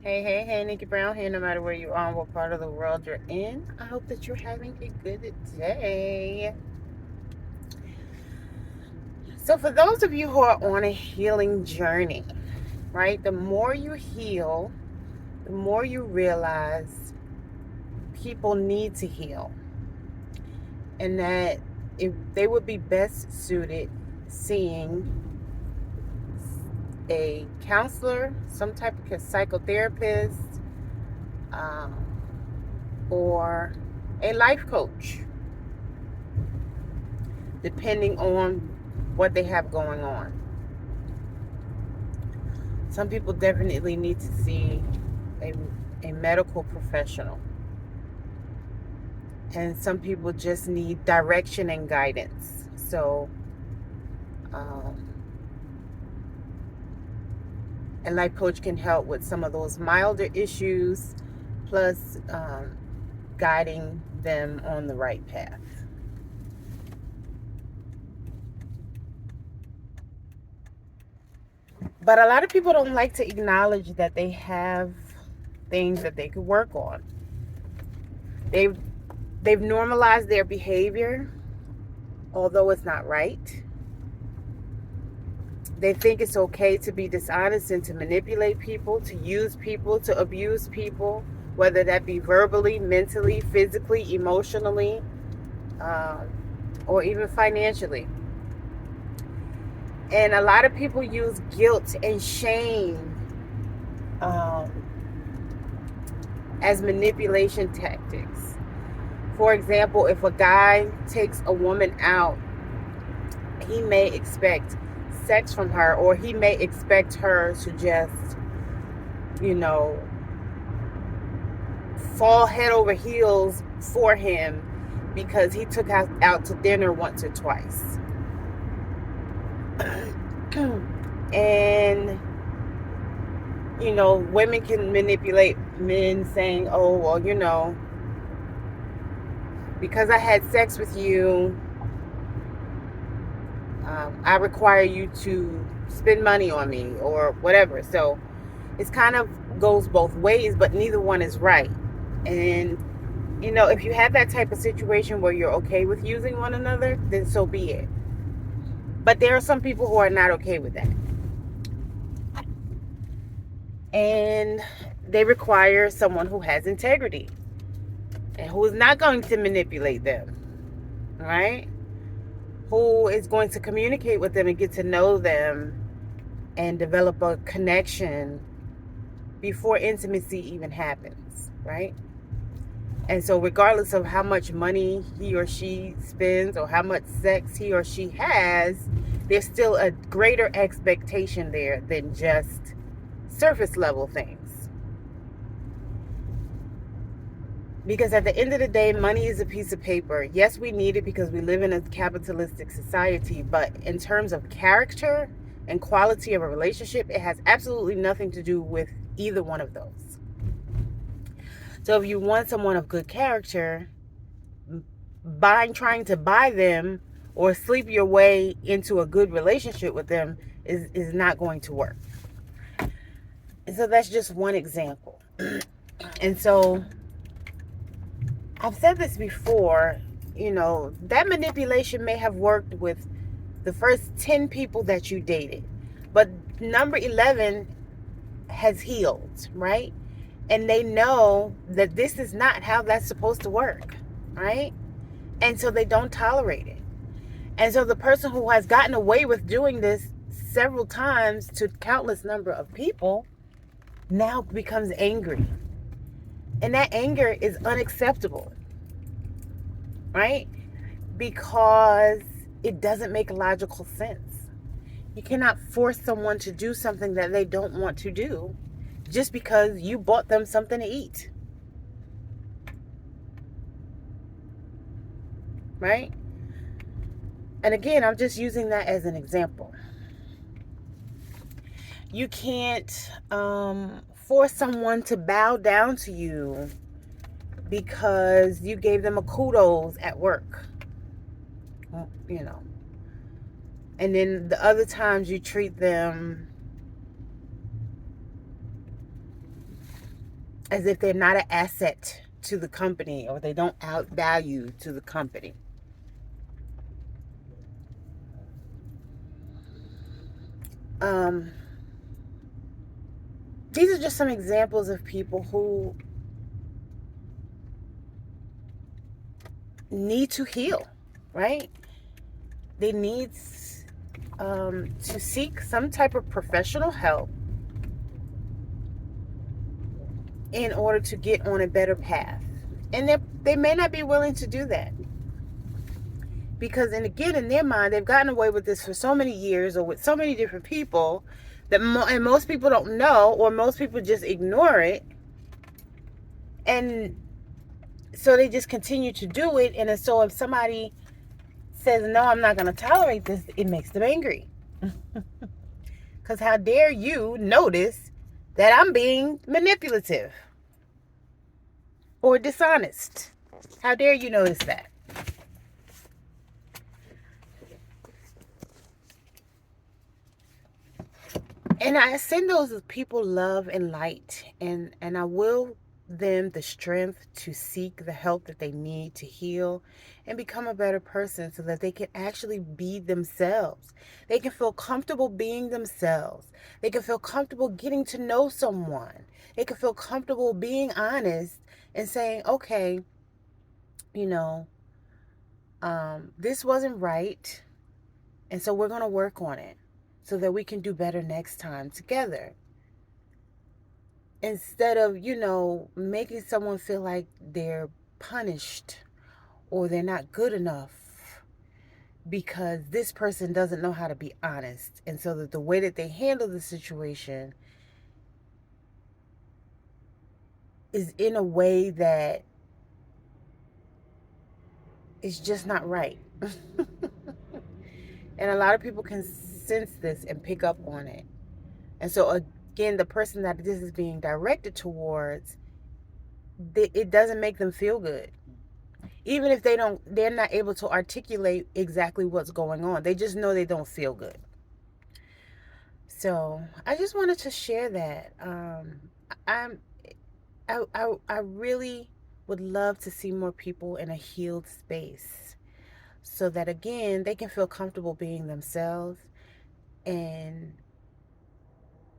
Hey, Nikki Brown here. No matter where you are, what part of the world you're in, I hope that you're having a good day. So, for those of you who are on a healing journey, right, the more you heal, the more you realize people need to heal, and that if they would be best suited seeing a counselor, some type of psychotherapist, um, or a life coach, depending on what they have going on. Some people definitely need to see a, a medical professional, and some people just need direction and guidance. So, um, a life coach can help with some of those milder issues, plus guiding them on the right path. But a lot of people don't like to acknowledge that they have things that they could work on. They've they've normalized their behavior, although it's not right. They think it's okay to be dishonest and to manipulate people, to use people, to abuse people, whether that be verbally, mentally, physically, emotionally, um, or even financially. And a lot of people use guilt and shame um, as manipulation tactics. For example, if a guy takes a woman out, he may expect sex from her, or he may expect her to just, you know, fall head over heels for him because he took her out to dinner once or twice. And, women can manipulate men saying, oh, well, because I had sex with you, I require you to spend money on me or whatever. So it's kind of goes both ways, but neither one is right. And, if you have that type of situation where you're okay with using one another, then so be it. But there are some people who are not okay with that. And they require someone who has integrity and who is not going to manipulate them, right? Who is going to communicate with them and get to know them and develop a connection before intimacy even happens, right? And so, regardless of how much money he or she spends or how much sex he or she has, there's still a greater expectation there than just surface level things. Because at the end of the day, money is a piece of paper. Yes, we need it because we live in a capitalistic society, but in terms of character and quality of a relationship, it has absolutely nothing to do with either one of those. So if you want someone of good character, trying to buy them or sleep your way into a good relationship with them is not going to work. And so that's just one example. And so I've said this before, that manipulation may have worked with the first 10 people that you dated, but number 11 has healed, right? And they know that this is not how that's supposed to work, right? And so they don't tolerate it. And so the person who has gotten away with doing this several times to countless number of people now becomes angry. And that anger is unacceptable, right? Because it doesn't make logical sense. You cannot force someone to do something that they don't want to do just because you bought them something to eat, right? And again, I'm just using that as an example. You can't force someone to bow down to you because you gave them a kudos at work, you know. And then the other times you treat them as if they're not an asset to the company or they don't add value to the company. These are just some examples of people who need to heal, right? They need to seek some type of professional help in order to get on a better path. And they may not be willing to do that. Because, and again, in their mind, they've gotten away with this for so many years or with so many different people that and most people don't know, or most people just ignore it. And so they just continue to do it. And so if somebody says, no, I'm not going to tolerate this, it makes them angry. Because how dare you notice that I'm being manipulative or dishonest? How dare you notice that? And I send those people love and light, and I will them the strength to seek the help that they need to heal and become a better person so that they can actually be themselves. They can feel comfortable being themselves. They can feel comfortable getting to know someone. They can feel comfortable being honest and saying, okay, you know, this wasn't right, and so we're going to work on it so that we can do better next time together. Instead of, making someone feel like they're punished or they're not good enough because this person doesn't know how to be honest. And so that the way that they handle the situation is in a way that is just not right. And a lot of people can sense this and pick up on it. And so again, the person that this is being directed towards, it doesn't make them feel good. Even if they're not able to articulate exactly what's going on. They just know they don't feel good. So I just wanted to share that. I really would love to see more people in a healed space so that, again, they can feel comfortable being themselves and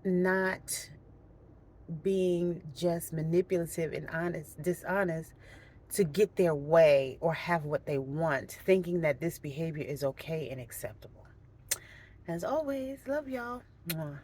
not being just manipulative and dishonest to get their way or have what they want, thinking that this behavior is okay and acceptable. As always, love y'all. Mwah.